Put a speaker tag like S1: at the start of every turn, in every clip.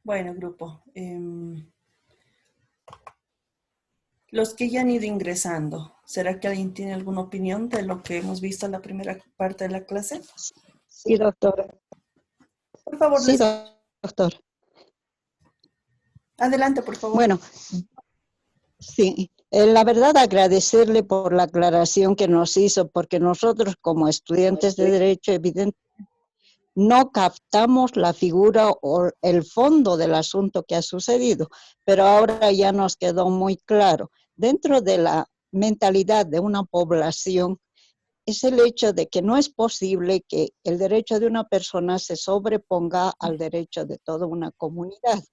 S1: Bueno, grupo. Los que ya han ido ingresando, ¿será que alguien tiene alguna opinión de lo que hemos visto en la primera parte de la clase?
S2: Sí, doctora.
S1: Por favor,
S2: Sí,
S1: les...
S2: doctor.
S1: Adelante, por favor.
S2: Bueno, sí, la verdad agradecerle por la aclaración que nos hizo, porque nosotros como estudiantes de Derecho, evidentemente, no captamos la figura o el fondo del asunto que ha sucedido, pero ahora ya nos quedó muy claro. Dentro de la mentalidad de una población, es el hecho de que no es posible que el derecho de una persona se sobreponga al derecho de toda una comunidad.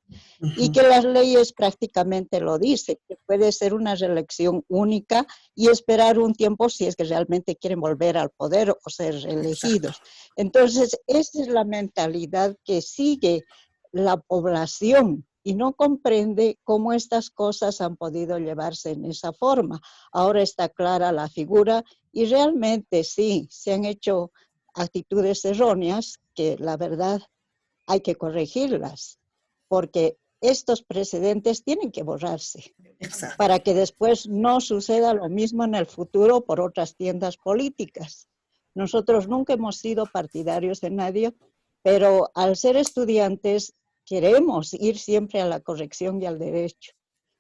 S2: Y que las leyes prácticamente lo dicen, que puede ser una reelección única y esperar un tiempo si es que realmente quieren volver al poder o ser reelegidos. Entonces, esa es la mentalidad que sigue la población y no comprende cómo estas cosas han podido llevarse en esa forma. Ahora está clara la figura y realmente sí, se han hecho actitudes erróneas que la verdad hay que corregirlas, porque estos precedentes tienen que borrarse
S1: Exacto.
S2: para que después no suceda lo mismo en el futuro por otras tiendas políticas. Nosotros nunca hemos sido partidarios de nadie, pero al ser estudiantes queremos ir siempre a la corrección y al derecho.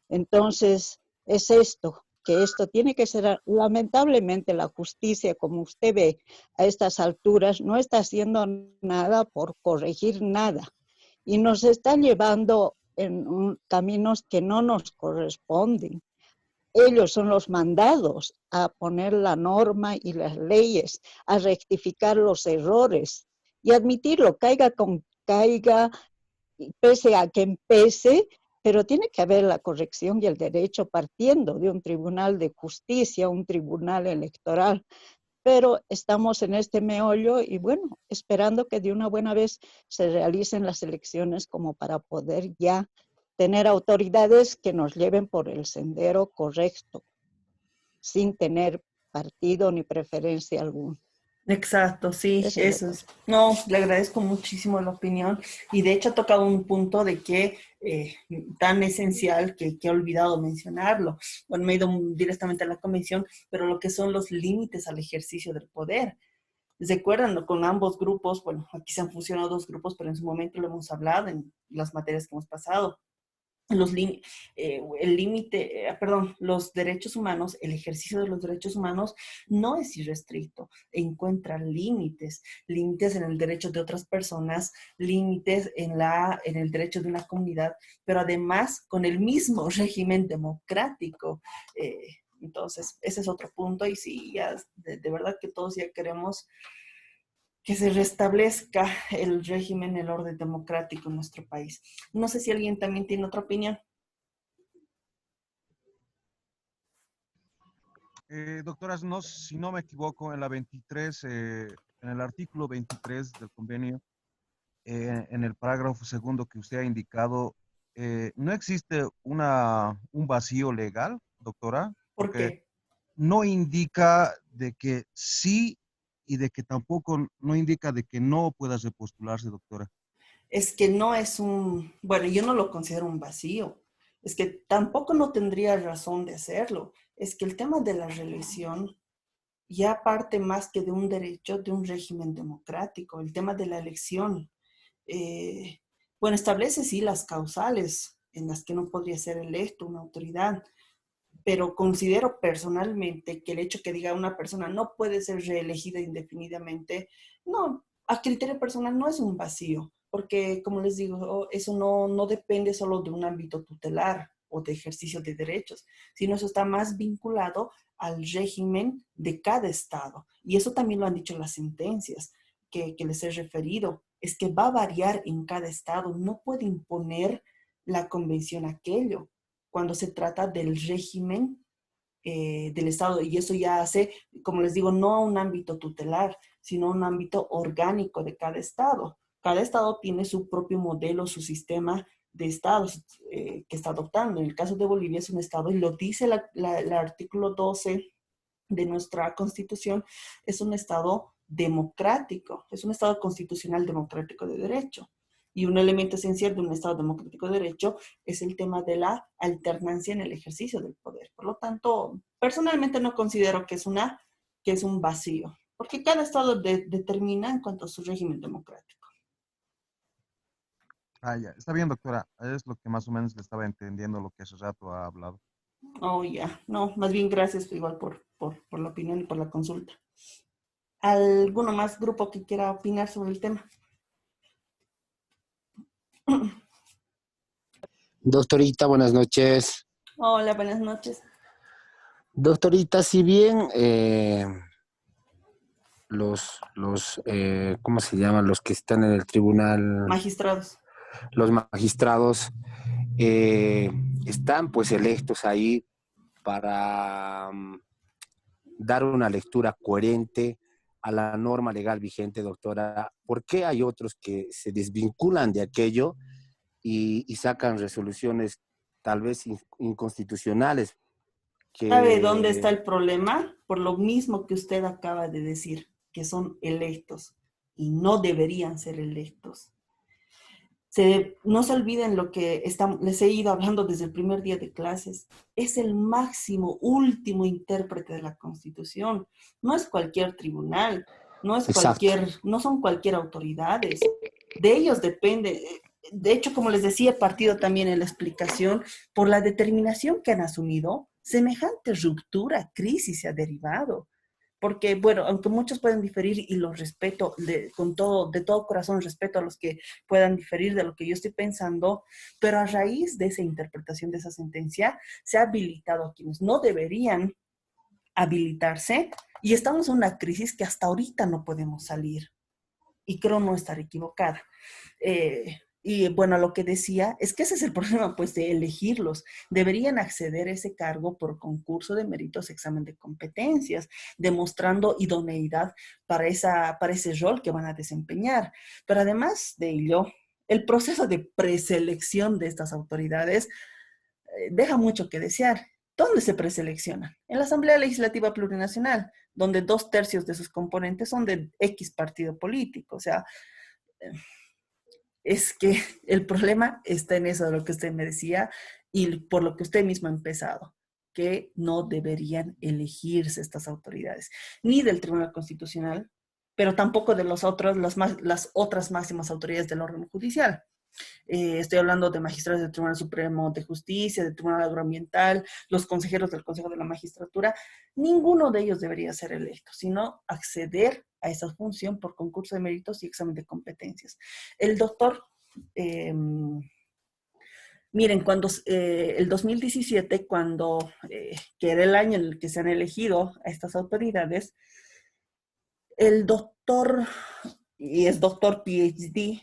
S2: Entonces, es esto, que esto tiene que ser, lamentablemente la justicia, como usted ve a estas alturas, no está haciendo nada por corregir nada y nos está llevando en caminos que no nos corresponden. Ellos son los mandados a poner la norma y las leyes, a rectificar los errores y admitirlo, caiga con caiga, pese a que pese, pero tiene que haber la corrección y el derecho partiendo de un tribunal de justicia, un tribunal electoral. Pero estamos en este meollo y bueno, esperando que de una buena vez se realicen las elecciones como para poder ya tener autoridades que nos lleven por el sendero correcto, sin tener partido ni preferencia alguna.
S1: Exacto, sí,
S2: Eso es lo
S1: eso
S2: que...
S1: es. No, le agradezco muchísimo la opinión y de hecho ha tocado un punto de que tan esencial que he olvidado mencionarlo. Bueno, me he ido directamente a la convención, pero lo que son los límites al ejercicio del poder. ¿Recuerdan con ambos grupos? Bueno, aquí se han fusionado dos grupos, pero en su momento lo hemos hablado en las materias que hemos pasado el límite, perdón, los derechos humanos, el ejercicio de los derechos humanos no es irrestricto, encuentra límites, límites en el derecho de otras personas, límites en el derecho de una comunidad, pero además con el mismo régimen democrático. Entonces, ese es otro punto y sí, ya de verdad que todos ya queremos que se restablezca el régimen, el orden democrático en nuestro país. No sé si alguien también tiene otra opinión.
S3: Doctoras, no, si no me equivoco, en la 23, en el artículo 23 del convenio, en el parágrafo segundo que usted ha indicado, no existe un vacío legal, doctora,
S1: ¿Por
S3: porque
S1: qué?
S3: no indica de que sí y de que tampoco no indica de que no pueda repostularse, doctora.
S1: Es que no es bueno, yo no lo considero un vacío. Es que tampoco no tendría razón de hacerlo. Es que el tema de la reelección ya parte más que de un derecho, de un régimen democrático. El tema de la elección, eh, bueno, establece sí las causales en las que no podría ser electo una autoridad, pero considero personalmente que el hecho que diga una persona no puede ser reelegida indefinidamente, no, a criterio personal no es un vacío, porque como les digo, eso no depende solo de un ámbito tutelar o de ejercicio de derechos, sino eso está más vinculado al régimen de cada estado. Y eso también lo han dicho las sentencias que les he referido, es que va a variar en cada estado, no puede imponer la convención aquello cuando se trata del régimen del Estado. Y eso ya hace, como les digo, no a un ámbito tutelar, sino a un ámbito orgánico de cada Estado. Cada Estado tiene su propio modelo, su sistema de estados que está adoptando. En el caso de Bolivia es un Estado, y lo dice el artículo 12 de nuestra Constitución, es un Estado democrático, es un Estado constitucional democrático de derecho. Y un elemento esencial de un Estado democrático de derecho es el tema de la alternancia en el ejercicio del poder. Por lo tanto, personalmente no considero que es un vacío, porque cada Estado determina en cuanto a su régimen democrático.
S3: Ah, ya. Está bien, doctora. Es lo que más o menos le estaba entendiendo lo que hace rato ha hablado.
S1: Oh, ya. No, más bien gracias igual por la opinión y por la consulta. ¿Alguno más grupo que quiera opinar sobre el tema?
S4: Doctorita, buenas noches.
S1: Hola, buenas noches.
S4: Doctorita, si bien ¿cómo se llaman? Los que están en el tribunal,
S1: Magistrados.
S4: los magistrados, eh, están pues electos ahí para dar una lectura coherente a la norma legal vigente, doctora. ¿Por qué hay otros que se desvinculan de aquello y sacan resoluciones tal vez inconstitucionales?
S1: ¿Sabe dónde está
S4: Que
S1: el problema? Por lo mismo que usted acaba de decir, que son electos y no deberían ser electos. No se olviden lo que les he ido hablando desde el primer día de clases. Es el máximo, último intérprete de la Constitución. No es cualquier tribunal,
S4: Exacto.
S1: no son cualquier autoridades. De ellos depende. De hecho, como les decía, he partido también en la explicación por la determinación que han asumido, semejante ruptura, crisis se ha derivado. Porque, bueno, aunque muchos pueden diferir y los respeto de todo corazón, respeto a los que puedan diferir de lo que yo estoy pensando, pero a raíz de esa interpretación de esa sentencia, se ha habilitado a quienes no deberían habilitarse y estamos en una crisis que hasta ahorita no podemos salir. Y creo no estar equivocada. Y bueno, lo que decía es que ese es el problema, pues, de elegirlos. Deberían acceder a ese cargo por concurso de méritos, examen de competencias, demostrando idoneidad para ese rol que van a desempeñar. Pero además de ello, el proceso de preselección de estas autoridades deja mucho que desear. ¿Dónde se preseleccionan? En la Asamblea Legislativa Plurinacional, donde 2/3 de sus componentes son de X partido político. O sea, es que el problema está en eso de lo que usted me decía y por lo que usted mismo ha empezado, que no deberían elegirse estas autoridades, ni del Tribunal Constitucional, pero tampoco de las otras máximas autoridades del órgano judicial. Estoy hablando de magistrados del Tribunal Supremo de Justicia, del Tribunal Agroambiental, los consejeros del Consejo de la Magistratura. Ninguno de ellos debería ser electo, sino acceder a esa función por concurso de méritos y examen de competencias. El doctor, miren, cuando el 2017, que era el año en el que se han elegido a estas autoridades, el doctor, y es doctor PhD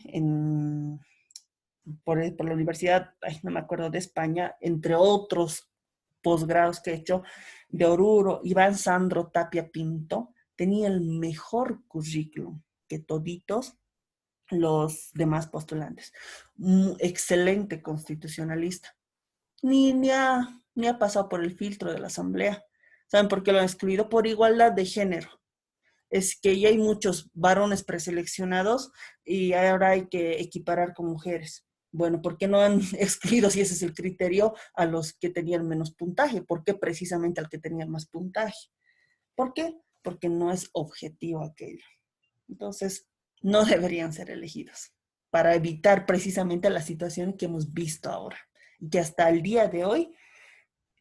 S1: por la Universidad, no me acuerdo, de España, entre otros posgrados que he hecho, de Oruro, Iván Sandro Tapia Pinto, tenía el mejor currículum que toditos los demás postulantes. Excelente constitucionalista. Ni ha pasado por el filtro de la Asamblea. ¿Saben por qué lo han excluido? Por igualdad de género. Es que ya hay muchos varones preseleccionados y ahora hay que equiparar con mujeres. Bueno, ¿por qué no han excluido, si ese es el criterio, a los que tenían menos puntaje? ¿Por qué precisamente al que tenía más puntaje? ¿Por qué? Porque no es objetivo aquello. Entonces, no deberían ser elegidos para evitar precisamente la situación que hemos visto ahora, que hasta el día de hoy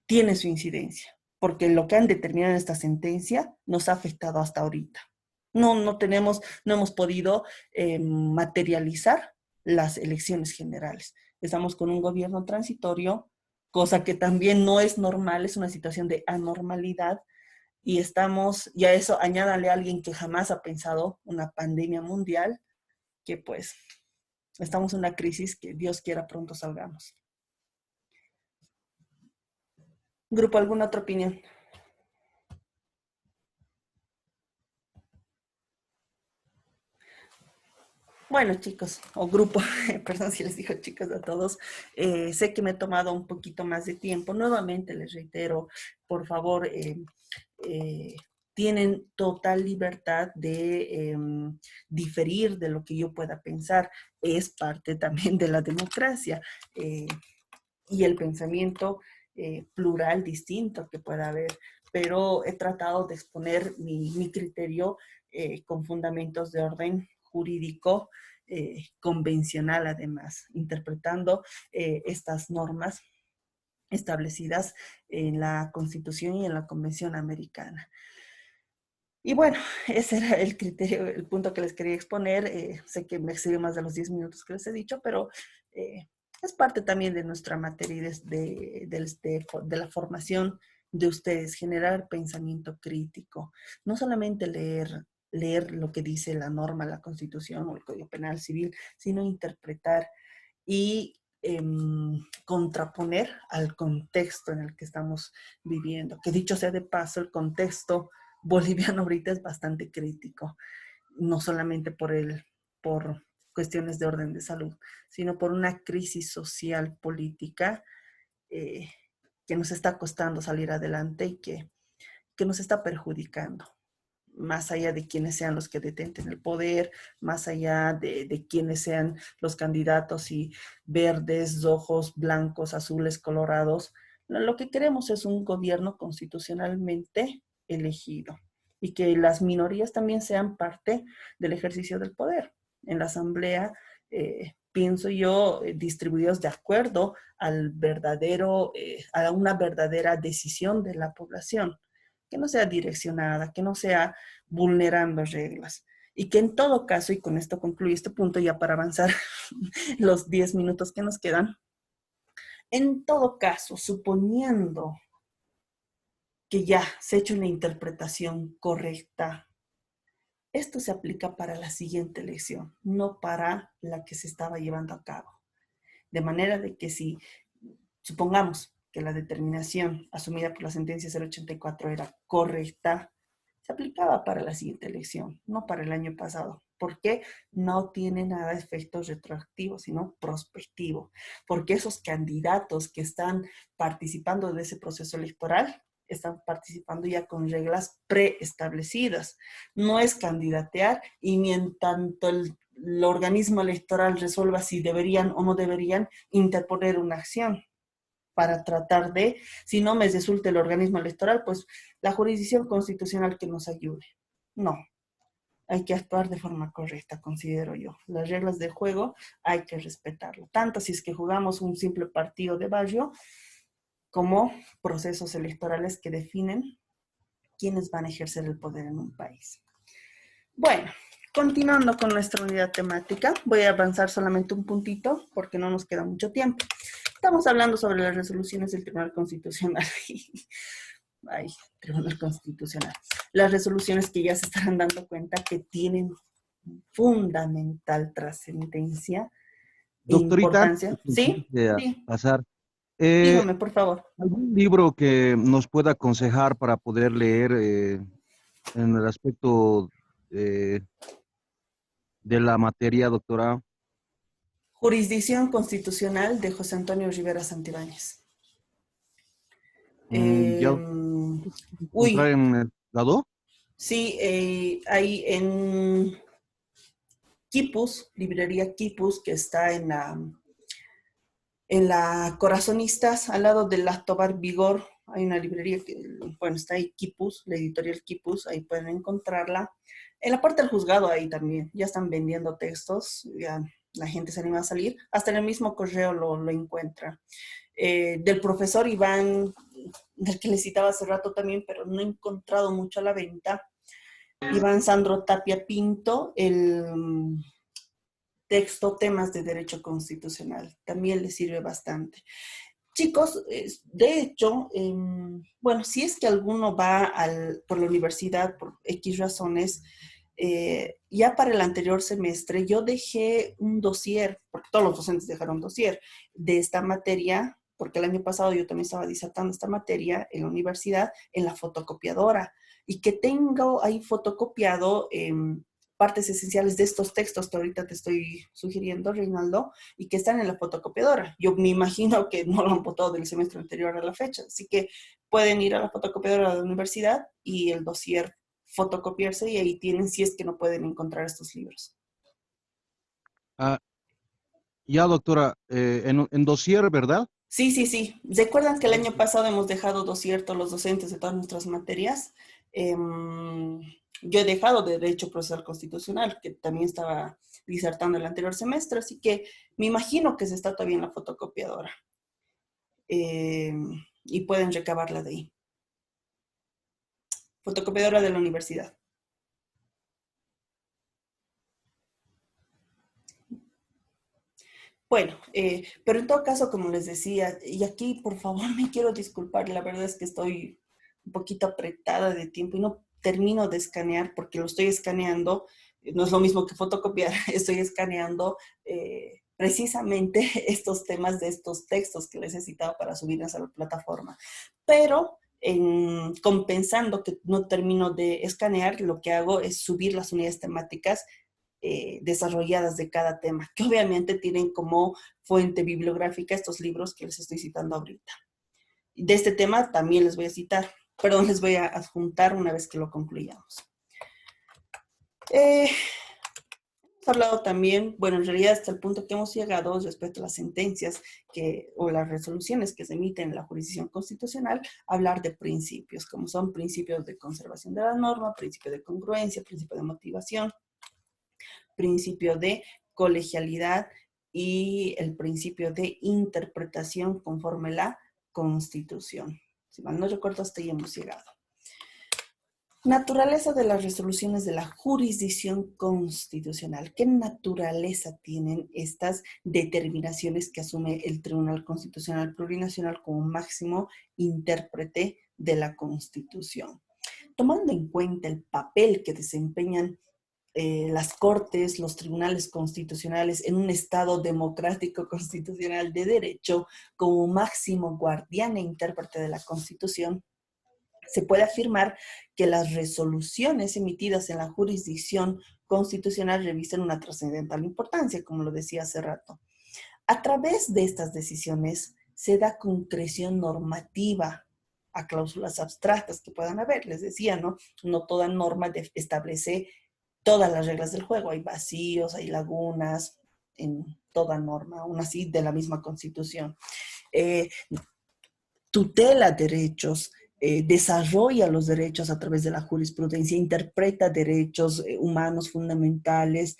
S1: tiene su incidencia, porque lo que han determinado en esta sentencia nos ha afectado hasta ahorita. No hemos podido materializar las elecciones generales. Estamos con un gobierno transitorio, cosa que también no es normal, es una situación de anormalidad, y y a eso añádale a alguien que jamás ha pensado una pandemia mundial, que pues estamos en una crisis que Dios quiera pronto salgamos. Grupo, ¿alguna otra opinión? Bueno, chicos, o grupo, perdón si les digo chicos a todos, sé que me he tomado un poquito más de tiempo. Nuevamente les reitero, por favor, tienen total libertad de diferir de lo que yo pueda pensar. Es parte también de la democracia y el pensamiento plural distinto que pueda haber, pero he tratado de exponer mi criterio con fundamentos de orden jurídico convencional, además, interpretando estas normas establecidas en la Constitución y en la Convención Americana. Y bueno, ese era el criterio, el punto que les quería exponer. Sé que me excedió más de los 10 minutos que les he dicho, pero es parte también de nuestra materia y de la formación de ustedes, generar pensamiento crítico. No solamente leer lo que dice la norma, la Constitución o el Código Penal Civil, sino interpretar y contraponer al contexto en el que estamos viviendo. Que dicho sea de paso, el contexto boliviano ahorita es bastante crítico, no solamente por cuestiones de orden de salud, sino por una crisis social, política, que nos está costando salir adelante y que nos está perjudicando, más allá de quienes sean los que detenten el poder, más allá de quienes sean los candidatos y verdes, rojos, blancos, azules, colorados. Lo que queremos es un gobierno constitucionalmente elegido y que las minorías también sean parte del ejercicio del poder. En la asamblea, pienso yo, distribuidos de acuerdo al a una verdadera decisión de la población, que no sea direccionada, que no sea vulnerando reglas. Y que en todo caso, y con esto concluyo este punto ya para avanzar los 10 minutos que nos quedan, en todo caso, suponiendo que ya se ha hecho una interpretación correcta, esto se aplica para la siguiente elección, no para la que se estaba llevando a cabo. De manera de que si supongamos que la determinación asumida por la sentencia 084 era correcta, se aplicaba para la siguiente elección, no para el año pasado. ¿Por qué? No tiene nada de efectos retroactivos, sino prospectivo. Porque esos candidatos que están participando de ese proceso electoral están participando ya con reglas preestablecidas. No es candidatear y mientras tanto el organismo electoral resuelva si deberían o no deberían interponer una acción para tratar de, si no me resulta el organismo electoral, pues la jurisdicción constitucional que nos ayude. No, hay que actuar de forma correcta, considero yo. Las reglas del juego hay que respetarlo, tanto si es que jugamos un simple partido de barrio, como procesos electorales que definen quiénes van a ejercer el poder en un país. Bueno, continuando con nuestra unidad temática, voy a avanzar solamente un puntito porque no nos queda mucho tiempo. Estamos hablando sobre las resoluciones del Tribunal Constitucional. Ay, Tribunal Constitucional. Las resoluciones que ya se estarán dando cuenta que tienen fundamental trascendencia e
S3: Doctorita,
S1: importancia. ¿Sí? Sí.
S3: pasar.
S1: Dígame, por favor.
S3: ¿Algún libro que nos pueda aconsejar para poder leer en el aspecto de la materia, doctora?
S1: Jurisdicción Constitucional de José Antonio Rivera Santibáñez.
S3: ¿Ya encontrar en el lado?
S1: Sí, hay en Quipus, librería Quipus, que está en la Corazonistas, al lado del Tobar Vigor. Hay una librería que, bueno, está ahí Quipus, la editorial Quipus, ahí pueden encontrarla. En la parte del juzgado ahí también, ya están vendiendo textos, ya la gente se anima a salir, hasta en el mismo correo lo encuentra. Del profesor Iván, del que le citaba hace rato también, pero no he encontrado mucho a la venta, Iván Sandro Tapia Pinto, el texto Temas de Derecho Constitucional, también le sirve bastante. Chicos, de hecho, bueno, si es que alguno va por la universidad por X razones, ya para el anterior semestre yo dejé un dossier, porque todos los docentes dejaron dossier, de esta materia, porque el año pasado yo también estaba disertando esta materia en la universidad, en la fotocopiadora, y que tengo ahí fotocopiado partes esenciales de estos textos que ahorita te estoy sugiriendo, Reinaldo, y que están en la fotocopiadora. Yo me imagino que no lo han votado del semestre anterior a la fecha, así que pueden ir a la fotocopiadora de la universidad y el dossier fotocopiarse y ahí tienen si es que no pueden encontrar estos libros.
S3: Ah, ya, doctora, en dossier, ¿verdad?
S1: Sí, sí, sí. ¿Recuerdan que el año pasado hemos dejado dossier todos los docentes de todas nuestras materias? Yo he dejado de Derecho Procesal Constitucional, que también estaba disertando el anterior semestre, así que me imagino que se está todavía en la fotocopiadora. Y pueden recabarla de ahí. Fotocopiadora de la universidad. Bueno, pero en todo caso, como les decía, y aquí por favor me quiero disculpar, la verdad es que estoy un poquito apretada de tiempo y no termino de escanear porque lo estoy escaneando, no es lo mismo que fotocopiar, estoy escaneando precisamente estos temas de estos textos que les he citado para subirlos a la plataforma. Pero compensando que no termino de escanear, lo que hago es subir las unidades temáticas desarrolladas de cada tema, que obviamente tienen como fuente bibliográfica estos libros que les estoy citando ahorita. De este tema también les voy a citar, perdón, les voy a adjuntar una vez que lo concluyamos. Hemos hablado también, bueno, en realidad hasta el punto que hemos llegado respecto a las sentencias o las resoluciones que se emiten en la jurisdicción constitucional, hablar de principios, como son principios de conservación de la norma, principio de congruencia, principio de motivación, principio de colegialidad y el principio de interpretación conforme la Constitución. Si mal no recuerdo, hasta ahí hemos llegado. Naturaleza de las resoluciones de la jurisdicción constitucional. ¿Qué naturaleza tienen estas determinaciones que asume el Tribunal Constitucional Plurinacional como máximo intérprete de la Constitución? Tomando en cuenta el papel que desempeñan las cortes, los tribunales constitucionales en un Estado democrático constitucional de derecho como máximo guardián e intérprete de la Constitución, se puede afirmar que las resoluciones emitidas en la jurisdicción constitucional revisten una trascendental importancia, como lo decía hace rato. A través de estas decisiones se da concreción normativa a cláusulas abstractas que puedan haber. Les decía, ¿no? No toda norma establece todas las reglas del juego. Hay vacíos, hay lagunas en toda norma, aún así de la misma Constitución. Tutela derechos, desarrolla los derechos a través de la jurisprudencia, interpreta derechos humanos fundamentales,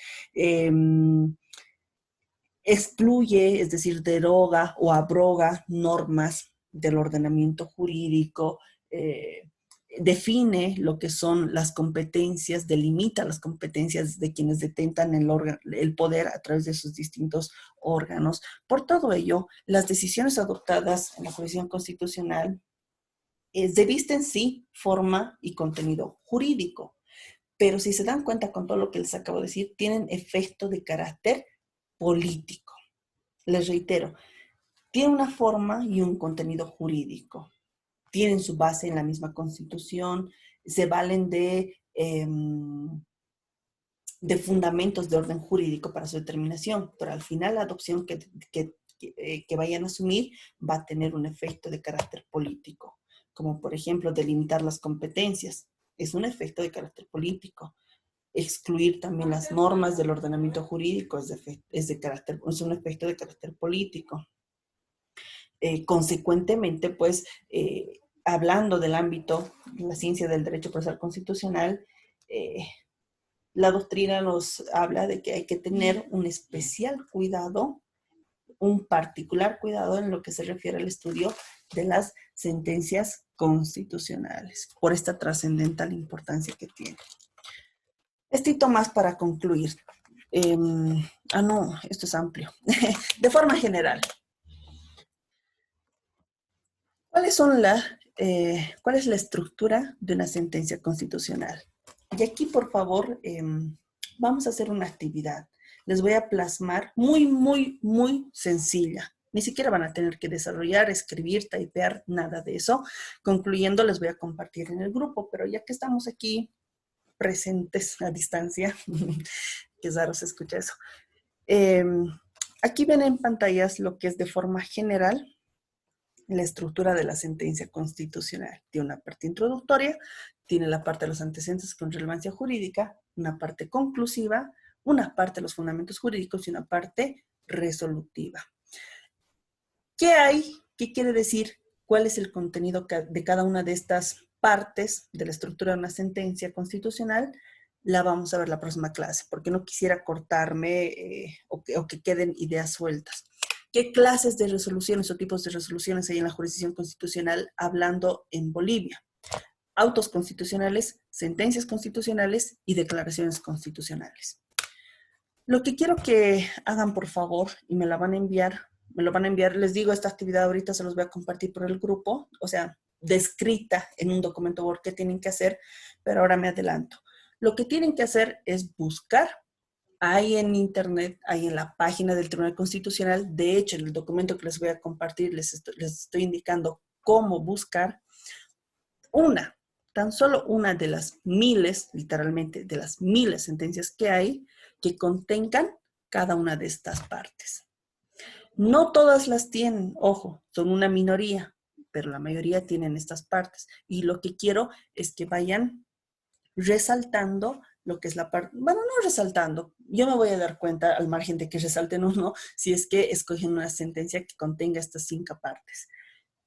S1: excluye, es decir, deroga o abroga normas del ordenamiento jurídico, define lo que son las competencias, delimita las competencias de quienes detentan el poder a través de sus distintos órganos. Por todo ello, las decisiones adoptadas en la jurisdicción constitucional revisten sí forma y contenido jurídico, pero si se dan cuenta con todo lo que les acabo de decir, tienen efecto de carácter político. Les reitero, tiene una forma y un contenido jurídico. Tienen su base en la misma Constitución, se valen de fundamentos de orden jurídico para su determinación, pero al final la adopción que vayan a asumir va a tener un efecto de carácter político, como por ejemplo delimitar las competencias, es un efecto de carácter político. Excluir también las normas del ordenamiento jurídico es un efecto de carácter político. Consecuentemente, pues, hablando del ámbito de la ciencia del derecho procesal constitucional, la doctrina nos habla de que hay que tener un especial cuidado, un particular cuidado en lo que se refiere al estudio de las sentencias constitucionales, por esta trascendental importancia que tiene. Estito más para concluir. No, esto es amplio. De forma general, ¿cuál es la estructura de una sentencia constitucional? Y aquí, por favor, vamos a hacer una actividad. Les voy a plasmar muy, muy, muy sencilla. Ni siquiera van a tener que desarrollar, escribir, typear, nada de eso. Concluyendo, les voy a compartir en el grupo, pero ya que estamos aquí presentes a distancia, que raro se escucha eso. Aquí ven en pantallas lo que es de forma general la estructura de la sentencia constitucional. Tiene una parte introductoria, tiene la parte de los antecedentes con relevancia jurídica, una parte conclusiva, una parte de los fundamentos jurídicos y una parte resolutiva. ¿Qué hay? ¿Qué quiere decir? ¿Cuál es el contenido de cada una de estas partes de la estructura de una sentencia constitucional? La vamos a ver la próxima clase, porque no quisiera cortarme o que queden ideas sueltas. ¿Qué clases de resoluciones o tipos de resoluciones hay en la jurisdicción constitucional hablando en Bolivia? Autos constitucionales, sentencias constitucionales y declaraciones constitucionales. Lo que quiero que hagan, por favor, y me lo van a enviar, les digo, esta actividad ahorita se los voy a compartir por el grupo, o sea, descrita en un documento Word que tienen que hacer, pero ahora me adelanto. Lo que tienen que hacer es buscar ahí en internet, ahí en la página del Tribunal Constitucional. De hecho, en el documento que les voy a compartir les estoy indicando cómo buscar tan solo una de las miles, literalmente, de las miles sentencias que hay que contengan cada una de estas partes. No todas las tienen, ojo, son una minoría, pero la mayoría tienen estas partes. Y lo que quiero es que vayan resaltando lo que es la parte, bueno, no resaltando, yo me voy a dar cuenta al margen de que resalten o no, si es que escogen una sentencia que contenga estas 5 partes.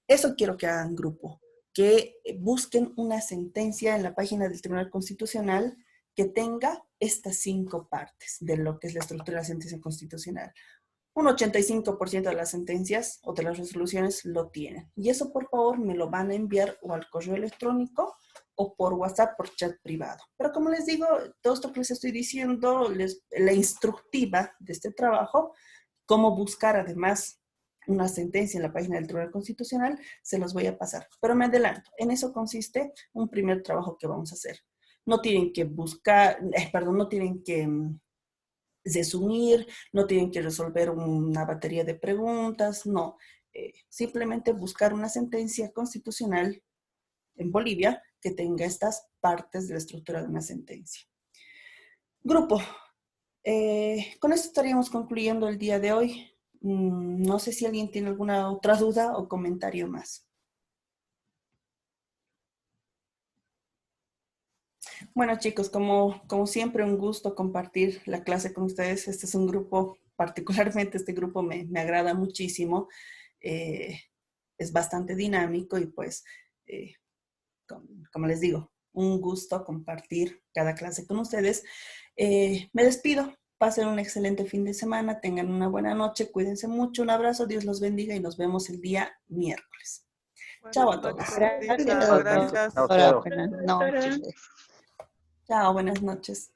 S1: Eso quiero que hagan grupo, que busquen una sentencia en la página del Tribunal Constitucional que tenga estas 5 partes de lo que es la estructura de la sentencia constitucional. Un 85% de las sentencias o de las resoluciones lo tienen. Y eso, por favor, me lo van a enviar o al correo electrónico o por WhatsApp, por chat privado. Pero como les digo, todo esto que les estoy diciendo, la instructiva de este trabajo, cómo buscar además una sentencia en la página del Tribunal Constitucional, se los voy a pasar. Pero me adelanto, en eso consiste un primer trabajo que vamos a hacer. No tienen que buscar, no tienen que resumir, no tienen que resolver una batería de preguntas, no. Simplemente buscar una sentencia constitucional en Bolivia que tenga estas partes de la estructura de una sentencia. Grupo, con esto estaríamos concluyendo el día de hoy. No sé si alguien tiene alguna otra duda o comentario más. Bueno, chicos, como siempre, un gusto compartir la clase con ustedes. Este es un grupo, particularmente este grupo me agrada muchísimo. Es bastante dinámico y pues, como les digo, un gusto compartir cada clase con ustedes. Me despido. Pasen un excelente fin de semana, tengan una buena noche, cuídense mucho, un abrazo, Dios los bendiga y nos vemos el día miércoles. Chao a todos.
S2: Gracias.
S3: Gracias.
S2: Buenas noches.
S1: Chao, buenas noches.